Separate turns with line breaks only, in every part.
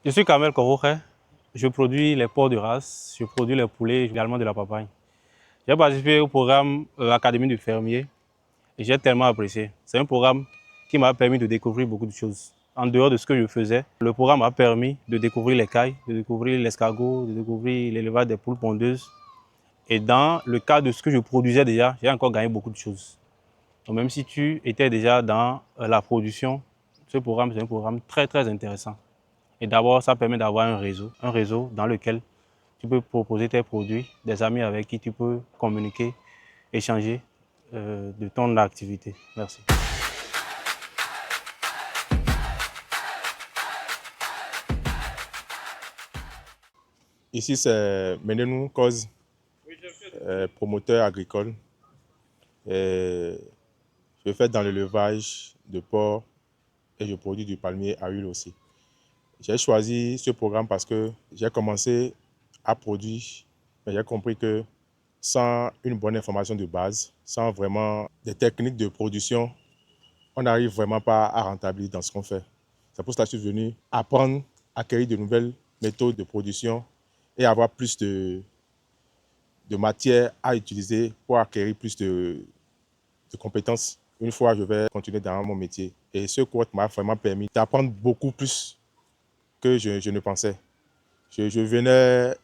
Je suis Kamel Koroche. Je produis les porcs de race, je produis les poulets, également de la papaye. J'ai participé au programme Académie du fermier et j'ai tellement apprécié. C'est un programme qui m'a permis de découvrir beaucoup de choses. En dehors de ce que je faisais, le programme m'a permis de découvrir les cailles, de découvrir l'escargot, de découvrir l'élevage des poules pondeuses. Et dans le cadre de ce que je produisais déjà, j'ai encore gagné beaucoup de choses. Donc même si tu étais déjà dans la production, ce programme, c'est un programme très très intéressant. Et d'abord, ça permet d'avoir un réseau dans lequel tu peux proposer tes produits, des amis avec qui tu peux communiquer, échanger de ton activité. Merci.
Ici, c'est Menenou Cause, promoteur agricole. Et je fais dans l'élevage de porc et je produis du palmier à huile aussi. J'ai choisi ce programme parce que j'ai commencé à produire, mais j'ai compris que sans une bonne information de base, sans vraiment des techniques de production, on n'arrive vraiment pas à rentabiliser dans ce qu'on fait. C'est pour cela que je suis venu apprendre, acquérir de nouvelles méthodes de production et avoir plus de matière à utiliser pour acquérir plus de compétences. Une fois, je vais continuer dans mon métier. Et ce cours m'a vraiment permis d'apprendre beaucoup plus que je ne pensais. Je venais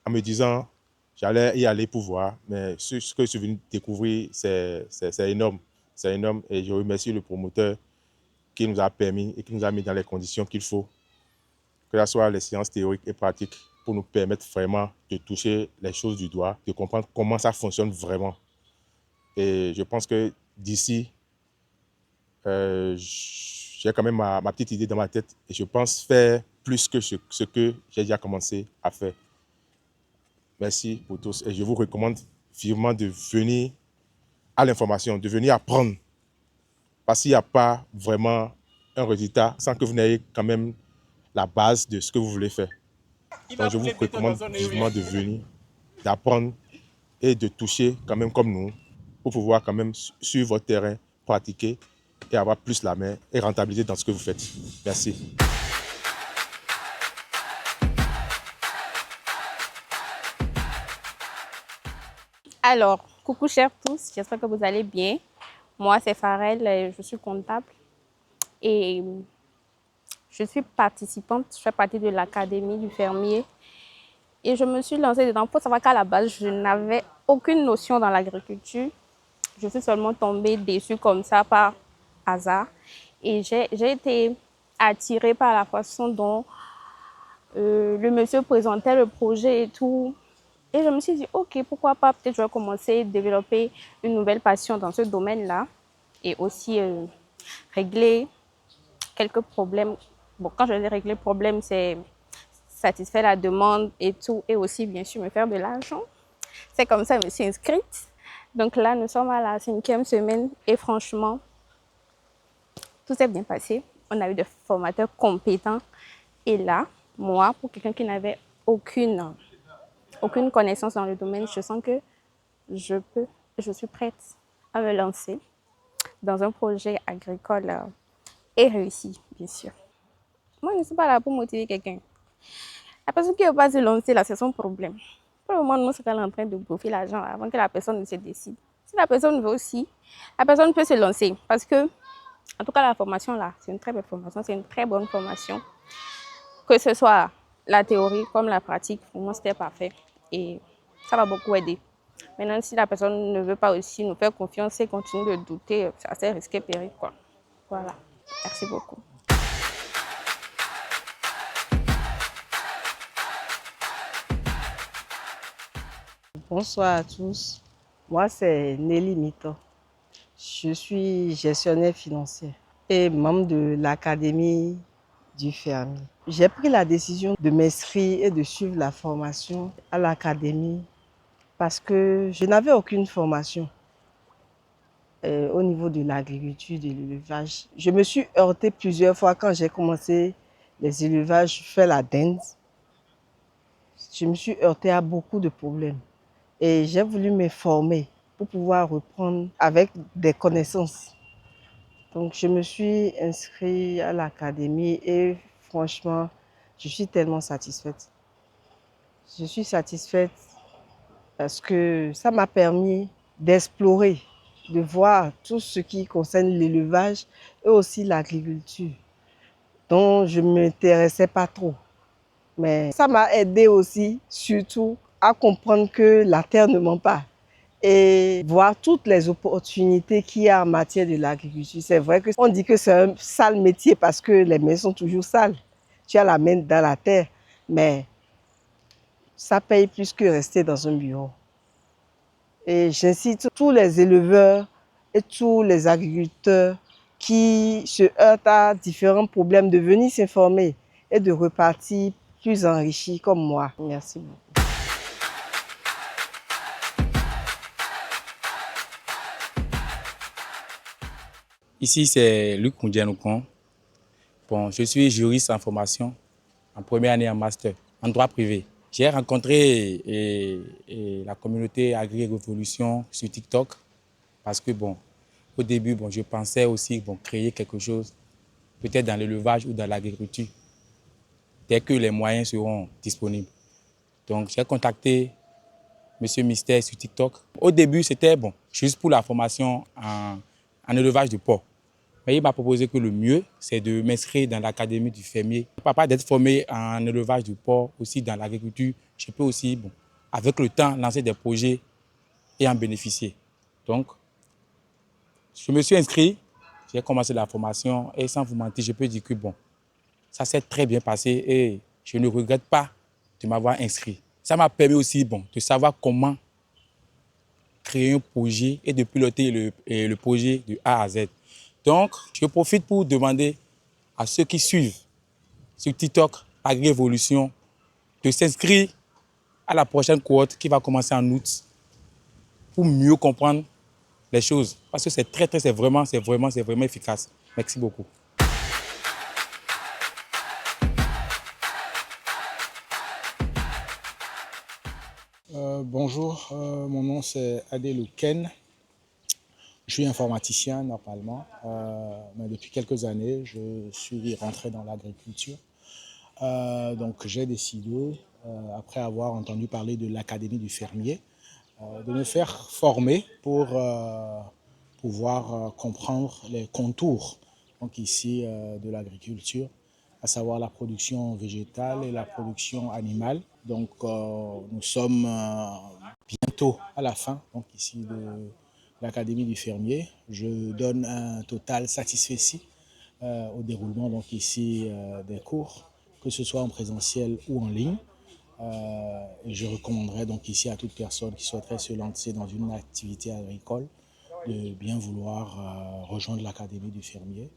en me disant j'allais y aller pour voir, mais ce que je suis venu découvrir, c'est énorme. C'est énorme et je remercie le promoteur qui nous a permis et qui nous a mis dans les conditions qu'il faut, que ce soit les séances théoriques et pratiques, pour nous permettre vraiment de toucher les choses du doigt, de comprendre comment ça fonctionne vraiment. Et je pense que d'ici, j'ai quand même ma petite idée dans ma tête et je pense faire plus que ce que j'ai déjà commencé à faire. Merci pour tous et je vous recommande vivement de venir à l'information, de venir apprendre. Parce qu'il n'y a pas vraiment un résultat sans que vous n'ayez quand même la base de ce que vous voulez faire. Donc je vous recommande vivement de venir, d'apprendre et de toucher quand même comme nous pour pouvoir quand même sur votre terrain pratiquer et avoir plus la main et rentabiliser dans ce que vous faites. Merci.
Alors, coucou chers tous, j'espère que vous allez bien. Moi, c'est Farel, je suis comptable et je suis participante, je fais partie de l'Académie du fermier et je me suis lancée dedans. Il faut savoir qu'à la base, je n'avais aucune notion dans l'agriculture. Je suis seulement tombée dessus comme ça par hasard et j'ai été attirée par la façon dont le monsieur présentait le projet et tout. Et je me suis dit, ok, pourquoi pas, peut-être je vais commencer à développer une nouvelle passion dans ce domaine-là et aussi régler quelques problèmes. Bon, quand je dis régler le problème, c'est satisfaire la demande et tout, et aussi, bien sûr, me faire de l'argent. C'est comme ça que je me suis inscrite. Donc là, nous sommes à la 5e semaine et franchement, tout s'est bien passé. On a eu des formateurs compétents. Et là, moi, pour quelqu'un qui n'avait aucune connaissance dans le domaine, je sens que je suis prête à me lancer dans un projet agricole et réussi, bien sûr. Moi, je ne suis pas là pour motiver quelqu'un. La personne qui ne veut pas se lancer, là, c'est son problème. Pour le moment, nous sommes en train de bouffer l'argent avant que la personne ne se décide. Si la personne veut aussi, la personne peut se lancer. Parce que, en tout cas, la formation, là, c'est une très belle formation, c'est une très bonne formation. Que ce soit la théorie comme la pratique, pour moi, c'était parfait. Et ça va beaucoup aider. Maintenant, si la personne ne veut pas aussi nous faire confiance et continue de douter, c'est assez risqué, péril, quoi. Voilà. Merci beaucoup.
Bonsoir à tous. Moi, c'est Nelly Mito. Je suis gestionnaire financier et membre de l'Académie du fermier. J'ai pris la décision de m'inscrire et de suivre la formation à l'Académie parce que je n'avais aucune formation au niveau de l'agriculture, de l'élevage. Je me suis heurtée plusieurs fois quand j'ai commencé les élevages, faire la dinde. Je me suis heurtée à beaucoup de problèmes. Et j'ai voulu me former pour pouvoir reprendre avec des connaissances. Donc je me suis inscrite à l'académie et franchement, Je suis tellement satisfaite. Je suis satisfaite parce que ça m'a permis d'explorer, de voir tout ce qui concerne l'élevage et aussi l'agriculture, dont je ne m'intéressais pas trop. Mais ça m'a aidé aussi, surtout, à comprendre que la terre ne ment pas et voir toutes les opportunités qu'il y a en matière de l'agriculture. C'est vrai qu'on dit que c'est un sale métier parce que les mains sont toujours sales. Tu as la main dans la terre, mais ça paye plus que rester dans un bureau. Et j'incite tous les éleveurs et tous les agriculteurs qui se heurtent à différents problèmes de venir s'informer et de repartir plus enrichis comme moi. Merci beaucoup.
Ici, c'est Luc Moundianoukon. Bon, je suis juriste en formation, en première année en master, en droit privé. J'ai rencontré la communauté Agri-Révolution sur TikTok parce que, bon, au début, bon, je pensais aussi créer quelque chose, peut-être dans l'élevage ou dans l'agriculture, dès que les moyens seront disponibles. Donc, j'ai contacté Monsieur Mystère sur TikTok. Au début, c'était juste pour la formation en élevage de porc. Mais il m'a proposé que le mieux, c'est de m'inscrire dans l'académie du fermier. Papa, d'être formé en élevage de porc, aussi dans l'agriculture, je peux aussi, avec le temps, lancer des projets et en bénéficier. Donc, je me suis inscrit, j'ai commencé la formation et sans vous mentir, je peux dire que ça s'est très bien passé et je ne regrette pas de m'avoir inscrit. Ça m'a permis aussi de savoir comment créer un projet et de piloter le projet de A à Z. Donc, je profite pour demander à ceux qui suivent sur TikTok Agri-Évolution de s'inscrire à la prochaine cohorte qui va commencer en août pour mieux comprendre les choses. Parce que c'est vraiment efficace. Merci beaucoup.
Bonjour, mon nom c'est Adel Ken. Je suis informaticien normalement, mais depuis quelques années, je suis rentré dans l'agriculture. Donc j'ai décidé, après avoir entendu parler de l'Académie du fermier, de me faire former pour pouvoir comprendre les contours donc ici, de l'agriculture, à savoir la production végétale et la production animale. Donc nous sommes bientôt à la fin donc ici de l'Académie du fermier. Je donne un total satisfait au déroulement donc ici des cours, que ce soit en présentiel ou en ligne. Et je recommanderais donc ici à toute personne qui souhaiterait se lancer dans une activité agricole de bien vouloir rejoindre l'Académie du fermier.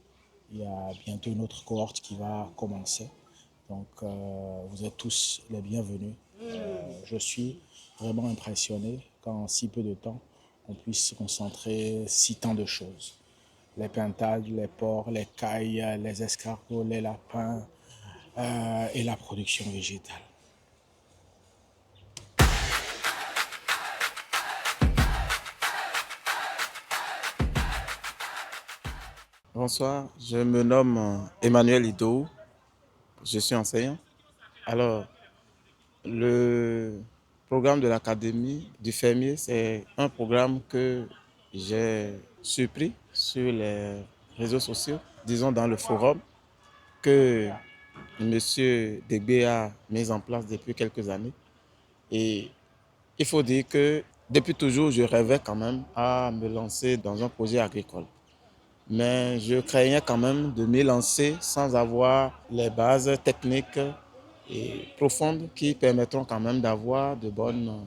Il y a bientôt une autre cohorte qui va commencer. Donc vous êtes tous les bienvenus. Je suis vraiment impressionné qu'en si peu de temps, on puisse se concentrer si tant de choses. Les pintades, les porcs, les cailles, les escargots, les lapins et la production végétale.
Bonsoir, je me nomme Emmanuel Ido, je suis enseignant. Alors, le programme de l'Académie du fermier, c'est un programme que j'ai surpris sur les réseaux sociaux, disons dans le forum, que M. Degbé a mis en place depuis quelques années. Et il faut dire que depuis toujours, je rêvais quand même à me lancer dans un projet agricole. Mais je craignais quand même de me lancer sans avoir les bases techniques et profondes qui permettront quand même d'avoir de bonnes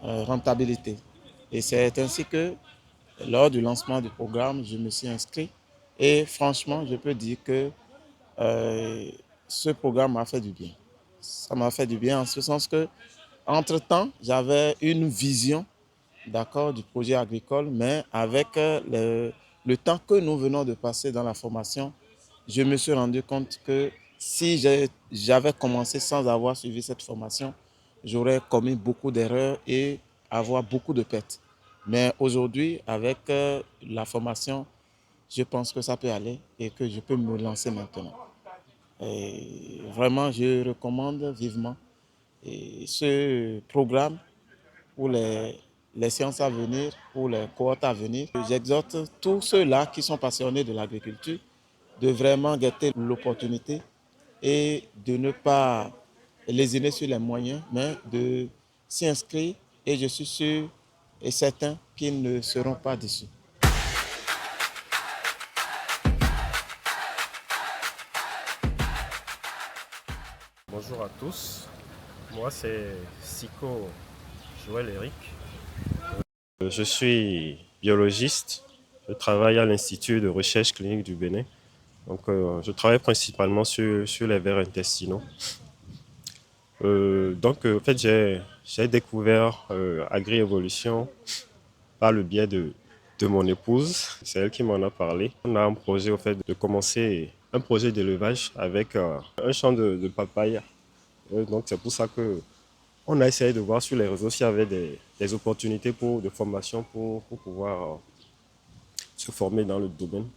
rentabilités. Et c'est ainsi que lors du lancement du programme, je me suis inscrit et franchement, je peux dire que ce programme m'a fait du bien. Ça m'a fait du bien en ce sens que, entre-temps, j'avais une vision, d'accord, du projet agricole, mais avec le temps que nous venons de passer dans la formation, je me suis rendu compte que si j'avais commencé sans avoir suivi cette formation, j'aurais commis beaucoup d'erreurs et avoir beaucoup de pertes. Mais aujourd'hui, avec la formation, je pense que ça peut aller et que je peux me lancer maintenant. Et vraiment, je recommande vivement ce programme pour les séances à venir, pour les cohortes à venir. J'exhorte tous ceux-là qui sont passionnés de l'agriculture de vraiment guetter l'opportunité et de ne pas lésiner sur les moyens, mais de s'y inscrire. Et je suis sûr et certain qu'ils ne seront pas déçus.
Bonjour à tous, moi c'est Siko Joël Eric. Je suis biologiste, je travaille à l'Institut de recherche clinique du Bénin. Donc, je travaille principalement sur les vers intestinaux. En fait, j'ai découvert AgriEvolution par le biais de mon épouse. C'est elle qui m'en a parlé. On a un projet au fait de commencer un projet d'élevage avec un champ de papaye. Donc, c'est pour ça que on a essayé de voir sur les réseaux s'il y avait des opportunités de formation pour pouvoir se former dans le domaine.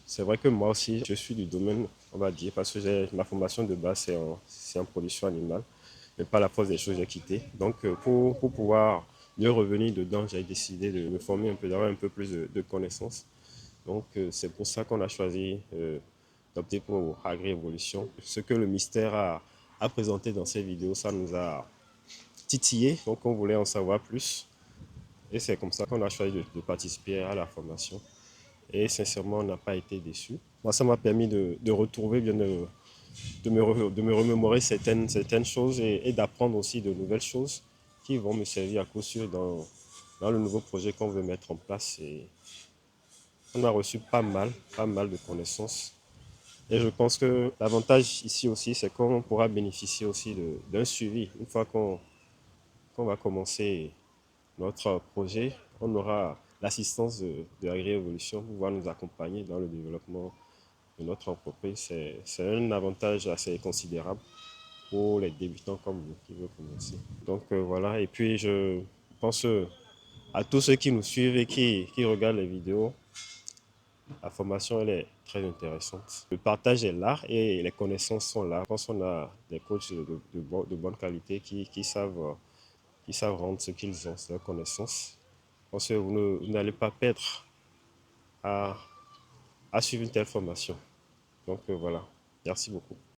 C'est vrai que moi aussi, je suis du domaine, on va dire, parce que ma formation de base, c'est en production animale, mais par la force des choses, j'ai quitté. Donc, pour pouvoir mieux revenir dedans, j'ai décidé de me former un peu, d'avoir un peu plus de connaissances. Donc, c'est pour ça qu'on a choisi d'opter pour AgriEvolution. Ce que le mystère a présenté dans ces vidéos, ça nous a titillé, donc on voulait en savoir plus. Et c'est comme ça qu'on a choisi de participer à la formation. Et sincèrement, on n'a pas été déçus. Moi, ça m'a permis de retrouver, de me remémorer certaines choses et d'apprendre aussi de nouvelles choses qui vont me servir à coup sûr dans le nouveau projet qu'on veut mettre en place. Et on a reçu pas mal de connaissances. Et je pense que l'avantage ici aussi, c'est qu'on pourra bénéficier aussi d'un suivi. Une fois qu'on va commencer notre projet, on aura l'assistance de AgriEvolution pour pouvoir nous accompagner dans le développement de notre entreprise. C'est un avantage assez considérable pour les débutants comme vous qui veulent commencer. Donc voilà, et puis je pense à tous ceux qui nous suivent et qui regardent les vidéos. La formation, elle est très intéressante. Le partage est là et les connaissances sont là. Je pense qu'on a des coachs de bonne qualité qui savent rendre ce qu'ils ont, leurs connaissances. Parce que vous n'allez pas perdre à suivre une telle formation. Donc voilà, merci beaucoup.